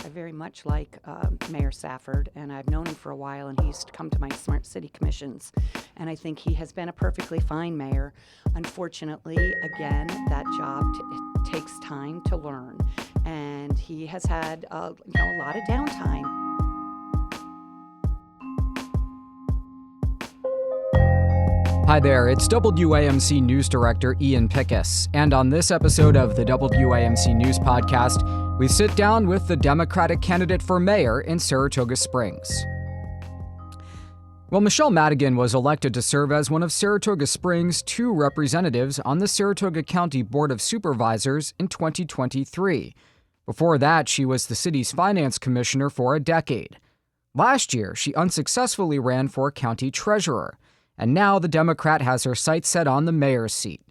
I very much like Mayor Safford, and I've known him for a while, and he used to come to my Smart City Commissions, and I think he has been a perfectly fine mayor. Unfortunately, again, that job it takes time to learn, and he has had a lot of downtime. Hi there, it's WAMC News Director Ian Pickus, and on this episode of the WAMC News Podcast, we sit down with the Democratic candidate for mayor in Saratoga Springs. Well, Michele Madigan was elected to serve as one of Saratoga Springs' 2 representatives on the Saratoga County Board of Supervisors in 2023. Before that, she was the city's finance commissioner for a decade. Last year, she unsuccessfully ran for county treasurer. And now the Democrat has her sights set on the mayor's seat.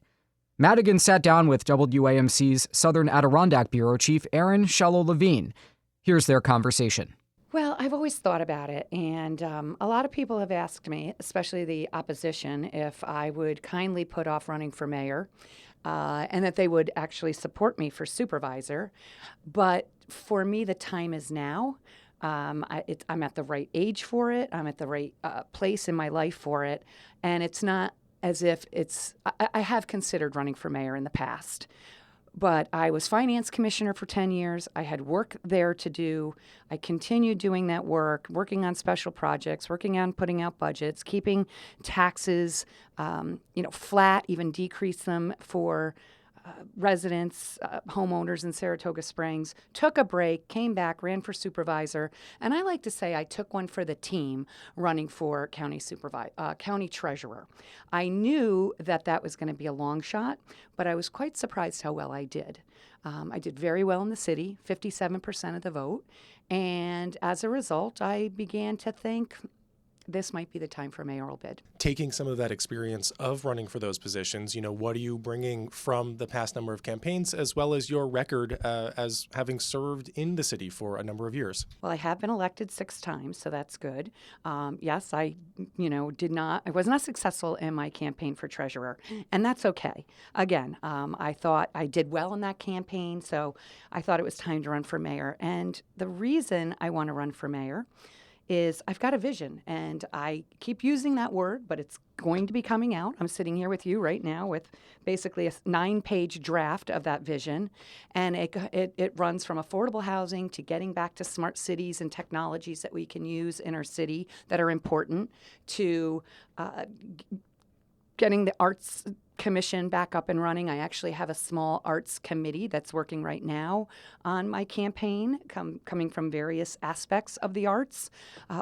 Madigan sat down with WAMC's Southern Adirondack Bureau Chief Erin Shallow-Levine. Here's their conversation. Well, I've always thought about it, and a lot of people have asked me, especially the opposition, if I would kindly put off running for mayor and that they would actually support me for supervisor. But for me, the time is now. I'm at the right age for it. I'm at the right place in my life for it. And it's not as if I have considered running for mayor in the past. But I was finance commissioner for 10 years. I had work there to do. I continued doing that work, working on special projects, working on putting out budgets, keeping taxes, flat, even decrease them for residents, homeowners in Saratoga Springs, took a break, came back, ran for supervisor, and I like to say I took one for the team running for county treasurer. I knew that was going to be a long shot, but I was quite surprised how well I did. I did very well in the city, 57% of the vote, and as a result, I began to think, this might be the time for a mayoral bid. Taking some of that experience of running for those positions, what are you bringing from the past number of campaigns as well as your record as having served in the city for a number of years? Well, I have been elected 6 times, so that's good. Yes, I was not successful in my campaign for treasurer, and that's okay. Again, I thought I did well in that campaign, so I thought it was time to run for mayor. And the reason I want to run for mayor is I've got a vision, and I keep using that word, but it's going to be coming out. I'm sitting here with you right now with basically a 9-page draft of that vision, and it runs from affordable housing to getting back to smart cities and technologies that we can use in our city that are important to getting the arts commission back up and running. I actually have a small arts committee that's working right now on my campaign, coming from various aspects of the arts.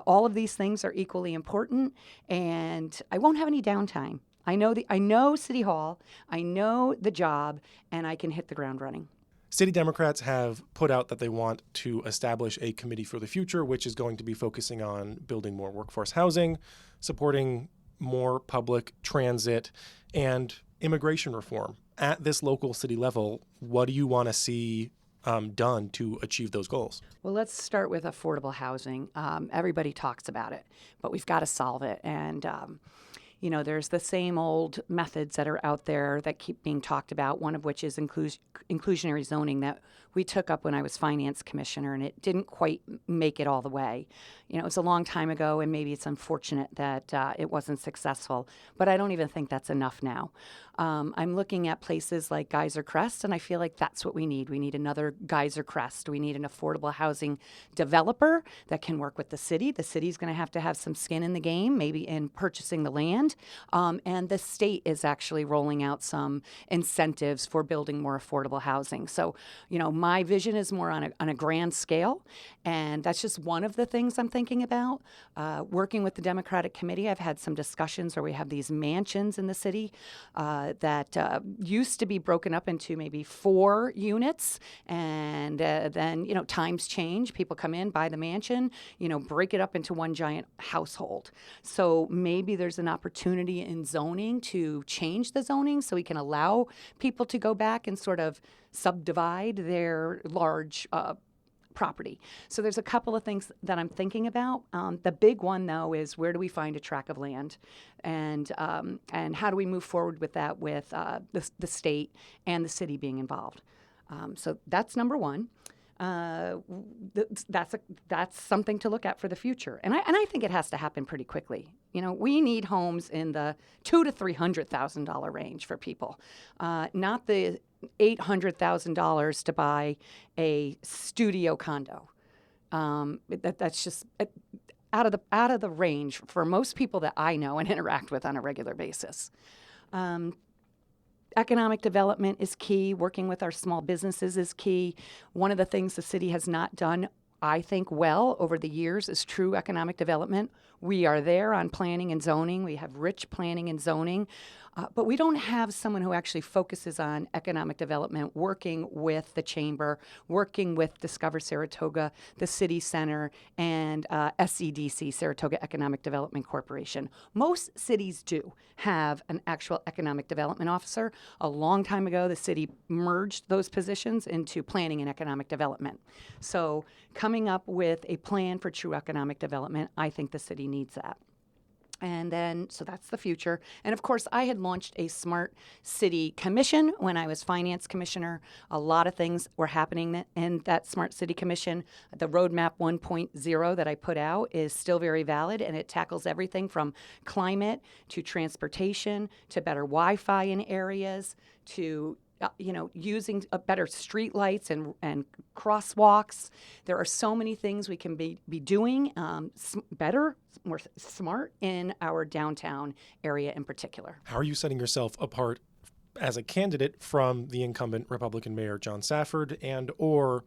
All of these things are equally important, and I won't have any downtime. I know City Hall, I know the job, and I can hit the ground running. City Democrats have put out that they want to establish a committee for the future, which is going to be focusing on building more workforce housing, supporting more public transit, and immigration reform. At this local city level, what do you want to see done to achieve those goals? Well, let's start with affordable housing. Everybody talks about it, but we've got to solve it. And there's the same old methods that are out there that keep being talked about, one of which is inclusionary zoning that we took up when I was finance commissioner, and it didn't quite make it all the way. It was a long time ago, and maybe it's unfortunate that it wasn't successful, but I don't even think that's enough now. I'm looking at places like Geyser Crest, and I feel like that's what we need. We need another Geyser Crest. We need an affordable housing developer that can work with the city. The city's going to have some skin in the game, maybe in purchasing the land. And the state is actually rolling out some incentives for building more affordable housing. So, my vision is more on a grand scale, and that's just one of the things I'm thinking about. Working with the Democratic Committee, I've had some discussions where we have these mansions in the city that used to be broken up into maybe 4 units, and then, times change. People come in, buy the mansion, break it up into one giant household. So maybe there's an opportunity in zoning to change the zoning so we can allow people to go back and sort of subdivide their large property. So there's a couple of things that I'm thinking about. The big one, though, is where do we find a tract of land, and how do we move forward with that with the state and the city being involved. So that's number one. That's something to look at for the future, and I think it has to happen pretty quickly. We need homes in the $200,000 to $300,000 range for people, not the $800,000 to buy a studio condo. That's just out of the range for most people that I know and interact with on a regular basis. Economic development is key. Working with our small businesses is key. One of the things the city has not done, I think, well over the years is true economic development. We are there on planning and zoning. We have rich planning and zoning. But we don't have someone who actually focuses on economic development, working with the chamber, working with Discover Saratoga, the city center, and SEDC, Saratoga Economic Development Corporation. Most cities do have an actual economic development officer. A long time ago, the city merged those positions into planning and economic development. So coming up with a plan for true economic development, I think the city needs that. And then, so that's the future. And of course, I had launched a Smart City Commission when I was finance commissioner. A lot of things were happening in that Smart City Commission. The Roadmap 1.0 that I put out is still very valid, and it tackles everything from climate to transportation to better Wi-Fi in areas to using better street lights and crosswalks. There are so many things we can be doing better, more smart in our downtown area in particular. How are you setting yourself apart as a candidate from the incumbent Republican Mayor John Safford, and or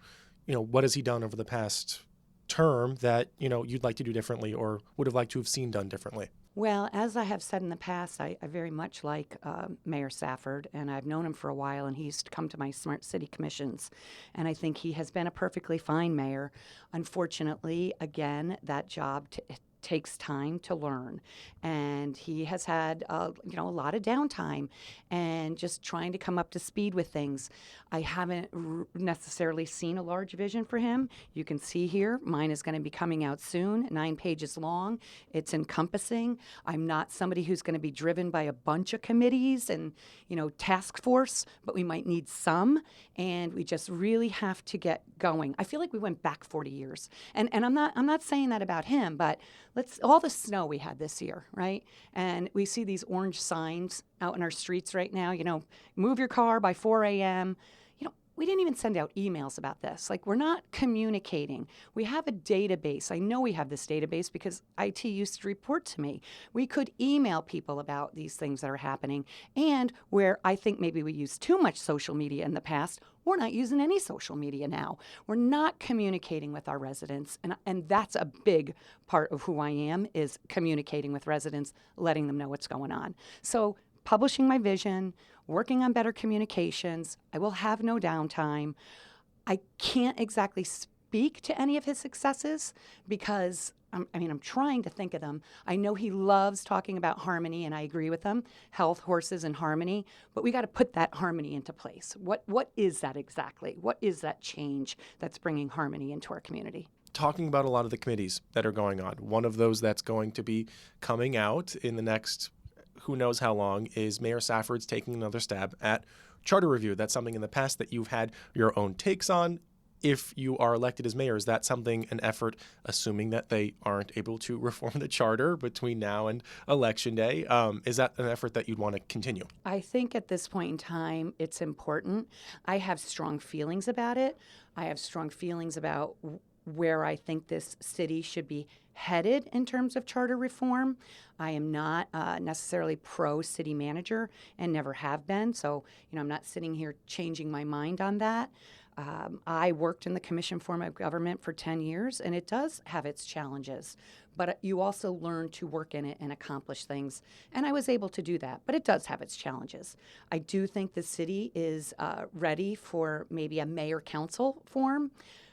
what has he done over the past term that you'd like to do differently or would have liked to have seen done differently? Well, as I have said in the past, I very much like Mayor Safford, and I've known him for a while, and he used to come to my Smart City Commissions, and I think he has been a perfectly fine mayor. Unfortunately, again, that job takes time to learn, and he has had a lot of downtime and just trying to come up to speed with things. I haven't necessarily seen a large vision for him. You can see here, mine is going to be coming out soon, 9 pages long. It's encompassing. I'm not somebody who's going to be driven by a bunch of committees and task force, but we might need some, and we just really have to get going. I feel like we went back 40 years, and I'm not saying that about him, but all the snow we had this year, right? And we see these orange signs out in our streets right now, move your car by 4 a.m. We didn't even send out emails about this. We're not communicating. We have a database. I know we have this database because IT used to report to me. We could email people about these things that are happening. And where I think maybe we used too much social media in the past, we're not using any social media now. We're not communicating with our residents. And that's a big part of who I am, is communicating with residents, letting them know what's going on. So publishing my vision, working on better communications. I will have no downtime. I can't exactly speak to any of his successes because, I'm trying to think of them. I know he loves talking about harmony, and I agree with him, health, horses, and harmony, but we got to put that harmony into place. What is that exactly? What is that change that's bringing harmony into our community? Talking about a lot of the committees that are going on, one of those that's going to be coming out in the next who knows how long is Mayor Safford's taking another stab at charter review. That's something in the past that you've had your own takes on. If you are elected as mayor, is that something, an effort, assuming that they aren't able to reform the charter between now and Election Day, is that an effort that you'd want to continue? I think at this point in time, it's important. I have strong feelings about it. I have strong feelings about where I think this city should be headed in terms of charter reform. I am not necessarily pro-city manager and never have been, so I'm not sitting here changing my mind on that. I worked in the commission form of government for 10 years, and it does have its challenges, but you also learn to work in it and accomplish things, and I was able to do that, but it does have its challenges. I do think the city is ready for maybe a mayor-council form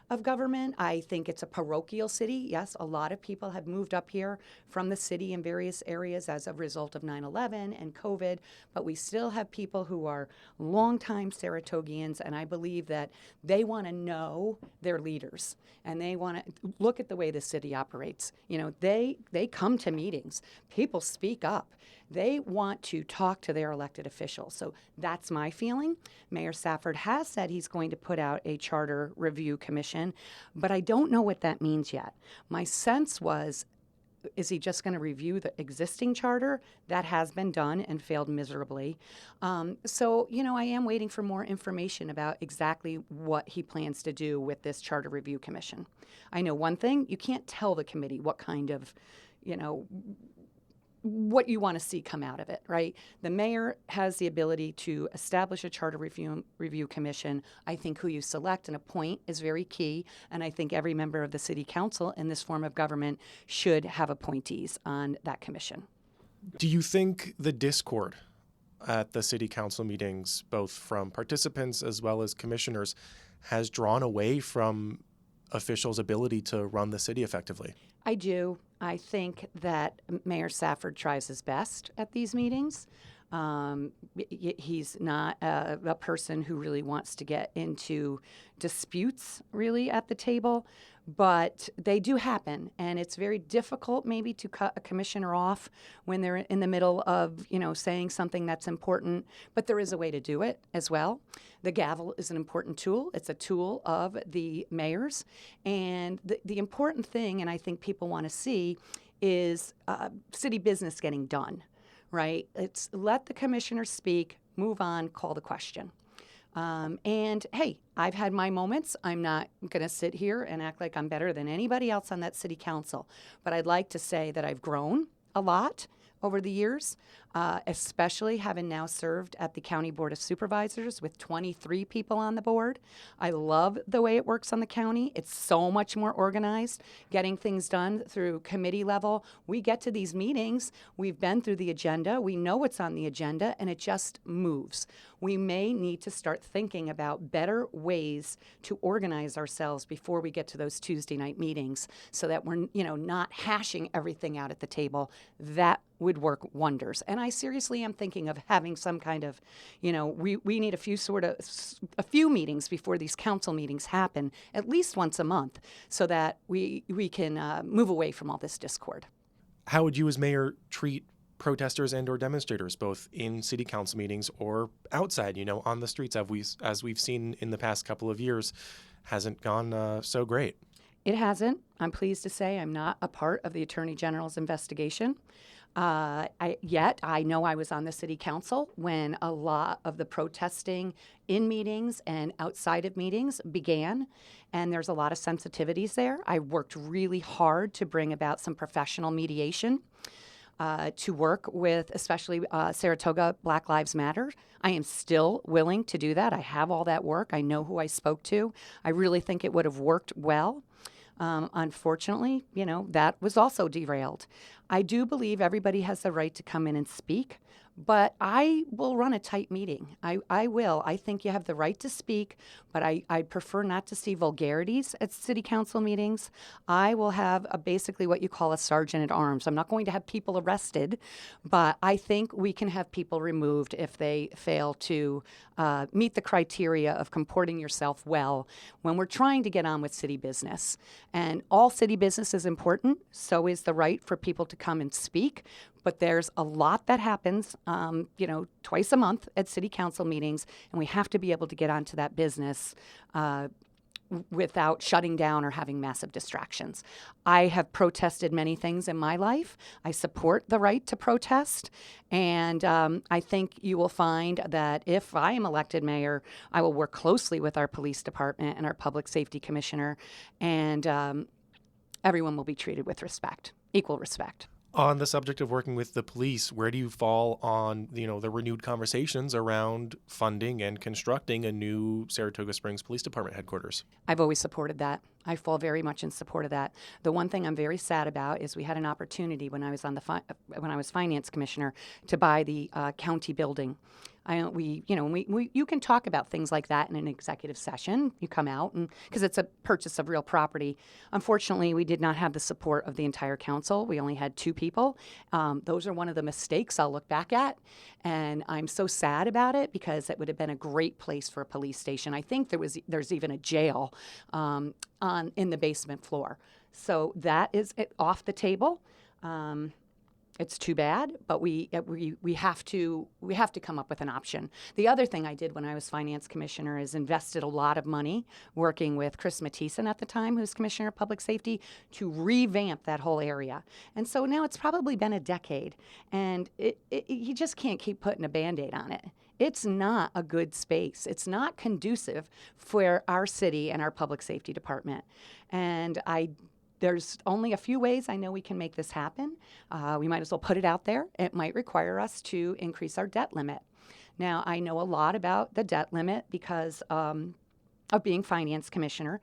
of government. I think it's a parochial city. Yes, a lot of people have moved up here from the city in various areas as a result of 9/11 and COVID, but we still have people who are longtime Saratogians, and I believe that they want to know their leaders, and they want to look at the way the city operates. They come to meetings. People speak up. They want to talk to their elected officials. So that's my feeling. Mayor Safford has said he's going to put out a charter review commission, but I don't know what that means yet. My sense was, is he just going to review the existing charter? That has been done and failed miserably. So, I am waiting for more information about exactly what he plans to do with this charter review commission. I know one thing, you can't tell the committee what kind of, what you want to see come out of it, right? The mayor has the ability to establish a charter review commission. I think who you select and appoint is very key, and I think every member of the city council in this form of government should have appointees on that commission. Do you think the discord at the city council meetings, both from participants as well as commissioners, has drawn away from officials' ability to run the city effectively? I do. I think that Mayor Safford tries his best at these meetings. He's not a person who really wants to get into disputes really at the table, but they do happen, and it's very difficult maybe to cut a commissioner off when they're in the middle of, saying something that's important, but there is a way to do it as well. The gavel is an important tool. It's a tool of the mayors, and the important thing, and I think people want to see, is city business getting done, right? It's let the commissioner speak, move on, call the question. And hey, I've had my moments. I'm not going to sit here and act like I'm better than anybody else on that city council. But I'd like to say that I've grown a lot over the years, especially having now served at the County Board of Supervisors with 23 people on the board. I love the way it works on the county. It's so much more organized, getting things done through committee level. We get to these meetings, we've been through the agenda, we know what's on the agenda, and it just moves. We may need to start thinking about better ways to organize ourselves before we get to those Tuesday night meetings so that we're, not hashing everything out at the table. That would work wonders. And I seriously am thinking of having some kind of, we need a few meetings before these council meetings happen, at least once a month, so that we can move away from all this discord. How would you as mayor treat protesters and or demonstrators, both in city council meetings or outside, on the streets, as we've seen in the past couple of years, hasn't gone so great? It hasn't. I'm pleased to say I'm not a part of the Attorney General's investigation. Yet I know I was on the city council when a lot of the protesting in meetings and outside of meetings began, and there's a lot of sensitivities there. I worked really hard to bring about some professional mediation, to work with especially Saratoga Black Lives Matter. I am still willing to do that. I have all that work. I know who I spoke to. I really think it would have worked well. Unfortunately, that was also derailed. I do believe everybody has the right to come in and speak, but I will run a tight meeting. I will. I think you have the right to speak, but I prefer not to see vulgarities at city council meetings. I will have basically what you call a sergeant at arms. I'm not going to have people arrested, but I think we can have people removed if they fail to meet the criteria of comporting yourself well when we're trying to get on with city business. And all city business is important. So is the right for people to come and speak. But there's a lot that happens, twice a month at city council meetings, and we have to be able to get onto that business without shutting down or having massive distractions. I have protested many things in my life. I support the right to protest, and I think you will find that if I am elected mayor, I will work closely with our police department and our public safety commissioner, and everyone will be treated with respect, equal respect. On the subject of working with the police, where do you fall on, the renewed conversations around funding and constructing a new Saratoga Springs Police Department headquarters? I've always supported that. I fall very much in support of that. The one thing I'm very sad about is we had an opportunity when I was on when I was finance commissioner to buy the county building. You can talk about things like that in an executive session. You come out and because it's a purchase of real property. Unfortunately, we did not have the support of the entire council. We only had 2 people. Those are one of the mistakes I'll look back at, and I'm so sad about it because it would have been a great place for a police station. I think there's even a jail in the basement floor. So that is off the table. It's too bad, but we have to come up with an option. The other thing I did when I was finance commissioner is invested a lot of money working with Chris Mattison at the time, who's commissioner of public safety, to revamp that whole area. And so now it's probably been a decade, and you just can't keep putting a Band-Aid on it. It's not a good space. It's not conducive for our city and our public safety department. And there's only a few ways I know we can make this happen. We might as well put it out there. It might require us to increase our debt limit. Now, I know a lot about the debt limit because of being finance commissioner.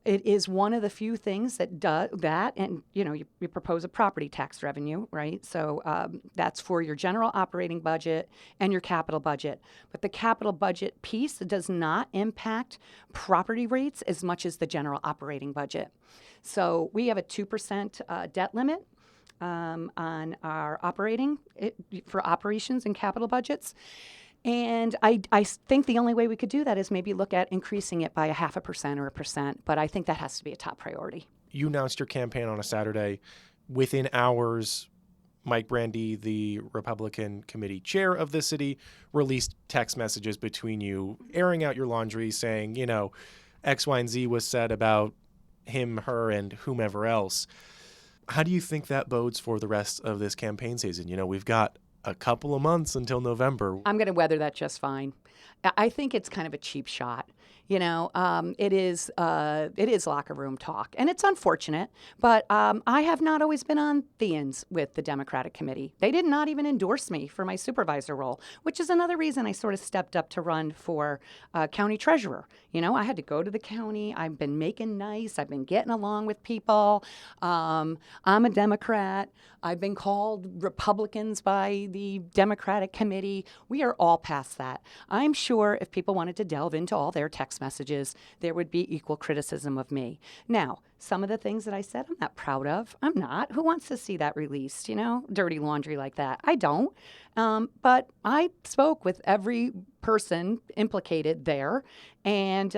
It is one of the few things that does that, and you propose a property tax revenue, right? So that's for your general operating budget and your capital budget. But the capital budget piece does not impact property rates as much as the general operating budget. So we have a 2% debt limit on our for operations and capital budgets. And I think the only way we could do that is maybe look at increasing it by 0.5% or 1%, but I think that has to be a top priority. You announced your campaign on a Saturday. Within hours, Mike Brandy, the Republican committee chair of the city, released text messages between you, airing out your laundry, saying, X, Y, and Z was said about him, her, and whomever else. How do you think that bodes for the rest of this campaign season? We've got a couple of months until November. I'm going to weather that just fine. I think it's kind of a cheap shot. It is locker room talk, and it's unfortunate. But I have not always been on the ends with the Democratic committee. They did not even endorse me for my supervisor role, which is another reason I sort of stepped up to run for county treasurer. I had to go to the county. I've been making nice. I've been getting along with people. I'm a Democrat. I've been called Republicans by the Democratic committee. We are all past that. I'm sure if people wanted to delve into all their text messages, there would be equal criticism of me. Now, some of the things that I said, I'm not proud of. I'm not. Who wants to see that released, dirty laundry like that? I don't. But I spoke with every person implicated there, and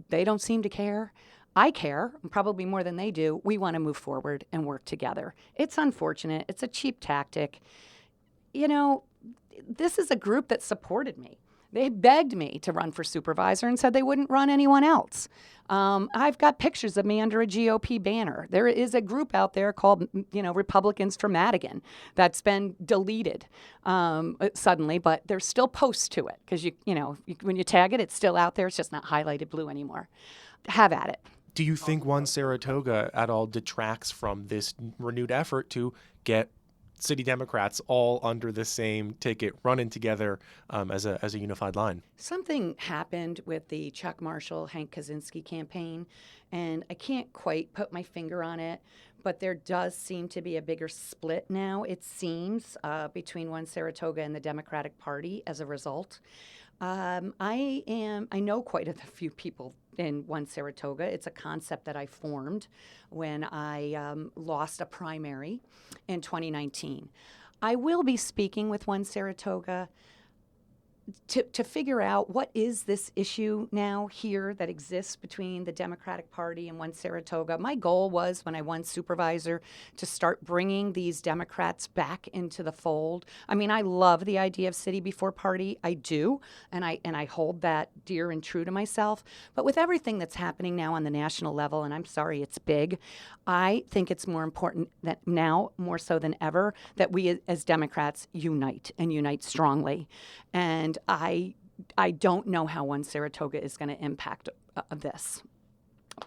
they don't seem to care. I care, probably more than they do. We want to move forward and work together. It's unfortunate. It's a cheap tactic. This is a group that supported me. They begged me to run for supervisor and said they wouldn't run anyone else. I've got pictures of me under a GOP banner. There is a group out there called, Republicans for Madigan that's been deleted suddenly, but there's still posts to it because when you tag it, it's still out there. It's just not highlighted blue anymore. Have at it. Do you think One Saratoga at all detracts from this renewed effort to get city Democrats all under the same ticket, running together as a unified line? Something happened with the Chuck Marshall, Hank Kaczynski campaign, and I can't quite put my finger on it, but there does seem to be a bigger split now, it seems, between One Saratoga and the Democratic Party as a result. I know quite a few people in One Saratoga. It's a concept that I formed when I lost a primary in 2019. I will be speaking with One Saratoga to figure out what is this issue now here that exists between the Democratic Party and One Saratoga. My goal was, when I won supervisor, to start bringing these Democrats back into the fold. I mean, I love the idea of city before party. I do, and I hold that dear and true to myself. But with everything that's happening now on the national level, and I'm sorry, it's big, I think it's more important that now, more so than ever, that we as Democrats unite and unite strongly. And I don't know how One Saratoga is going to impact this.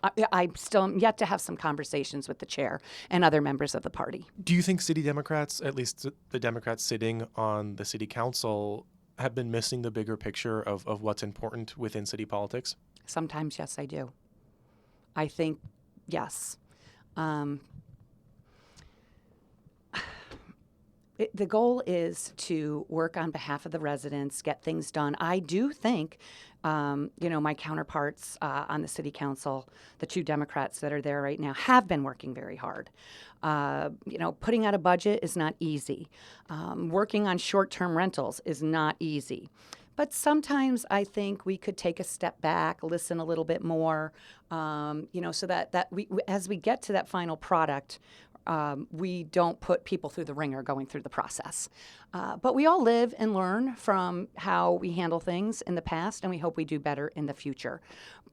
I still am yet to have some conversations with the chair and other members of the party. Do you think city Democrats, at least the Democrats sitting on the city council, have been missing the bigger picture of what's important within city politics? Sometimes, yes, I do. I think, yes. The goal is to work on behalf of the residents, get things done. I do think, my counterparts on the city council, the two Democrats that are there right now, have been working very hard. Putting out a budget is not easy. Working on short-term rentals is not easy. But sometimes I think we could take a step back, listen a little bit more, so that we, as we get to that final product, we don't put people through the ringer going through the process. But we all live and learn from how we handle things in the past, and we hope we do better in the future.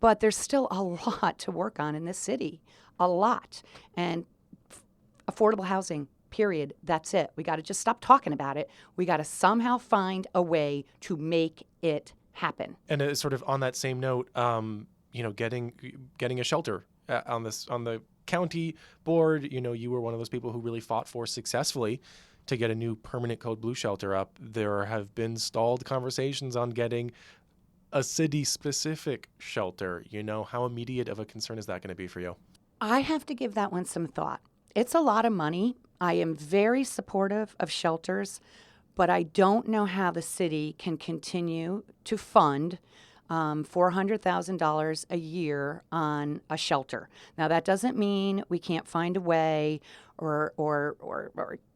But there's still a lot to work on in this city, a lot. And affordable housing, period, that's it. We got to just stop talking about it. We got to somehow find a way to make it happen. And sort of on that same note, getting a shelter on the county board, you were one of those people who really fought for successfully to get a new permanent Code Blue shelter up. There have been stalled conversations on getting a city-specific shelter. How immediate of a concern is that going to be for you? I have to give that one some thought. It's a lot of money. I am very supportive of shelters, but I don't know how the city can continue to fund $400,000 a year on a shelter. Now, that doesn't mean we can't find a way or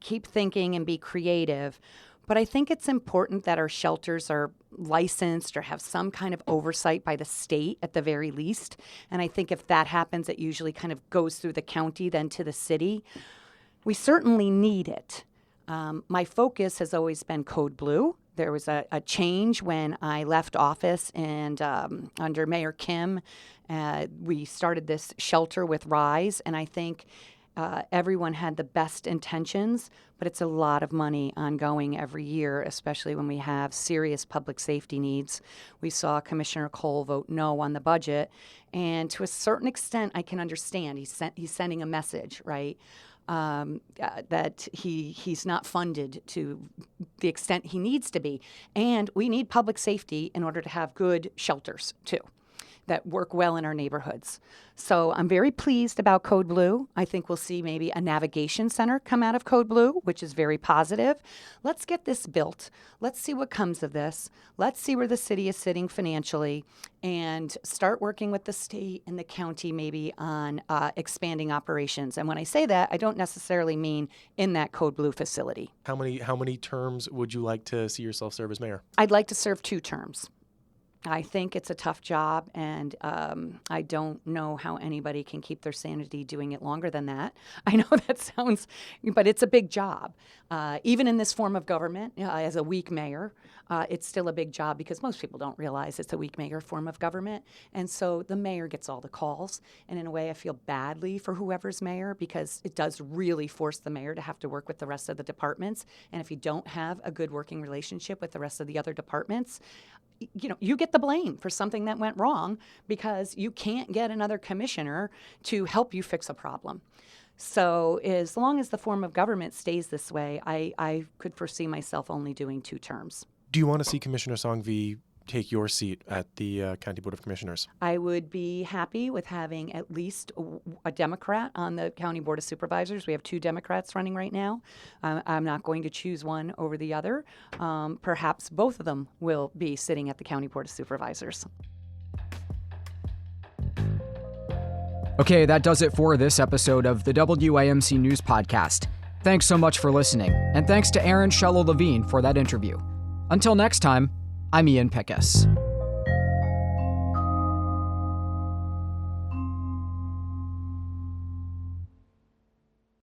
keep thinking and be creative, but I think it's important that our shelters are licensed or have some kind of oversight by the state at the very least. And I think if that happens, it usually kind of goes through the county then to the city. We certainly need it. My focus has always been Code Blue. There was a change when I left office, and under Mayor Kim, we started this shelter with RISE, and I think everyone had the best intentions, but it's a lot of money ongoing every year, especially when we have serious public safety needs. We saw Commissioner Cole vote no on the budget, and to a certain extent, I can understand. He's sending a message, right? That he's not funded to the extent he needs to be. And we need public safety in order to have good shelters, too, that work well in our neighborhoods. So I'm very pleased about Code Blue. I think we'll see maybe a navigation center come out of Code Blue, which is very positive. Let's get this built. Let's see what comes of this. Let's see where the city is sitting financially and start working with the state and the county maybe on expanding operations. And when I say that, I don't necessarily mean in that Code Blue facility. How many terms would you like to see yourself serve as mayor? I'd like to serve 2 terms. I think it's a tough job, and I don't know how anybody can keep their sanity doing it longer than that. I know that sounds, but it's a big job. Even in this form of government, as a weak mayor, it's still a big job because most people don't realize it's a weak mayor form of government. And so the mayor gets all the calls. And in a way, I feel badly for whoever's mayor because it does really force the mayor to have to work with the rest of the departments. And if you don't have a good working relationship with the rest of the other departments, you get the blame for something that went wrong because you can't get another commissioner to help you fix a problem. So as long as the form of government stays this way, I could foresee myself only doing 2 terms. Do you want to see Commissioner Songvi take your seat at the County Board of Commissioners? I would be happy with having at least a Democrat on the County Board of Supervisors. We have 2 Democrats running right now. I'm not going to choose one over the other. Perhaps both of them will be sitting at the County Board of Supervisors. Okay, that does it for this episode of the WAMC News Podcast. Thanks so much for listening, and thanks to Aaron Shello-Levine for that interview. Until next time, I'm Ian Pickus.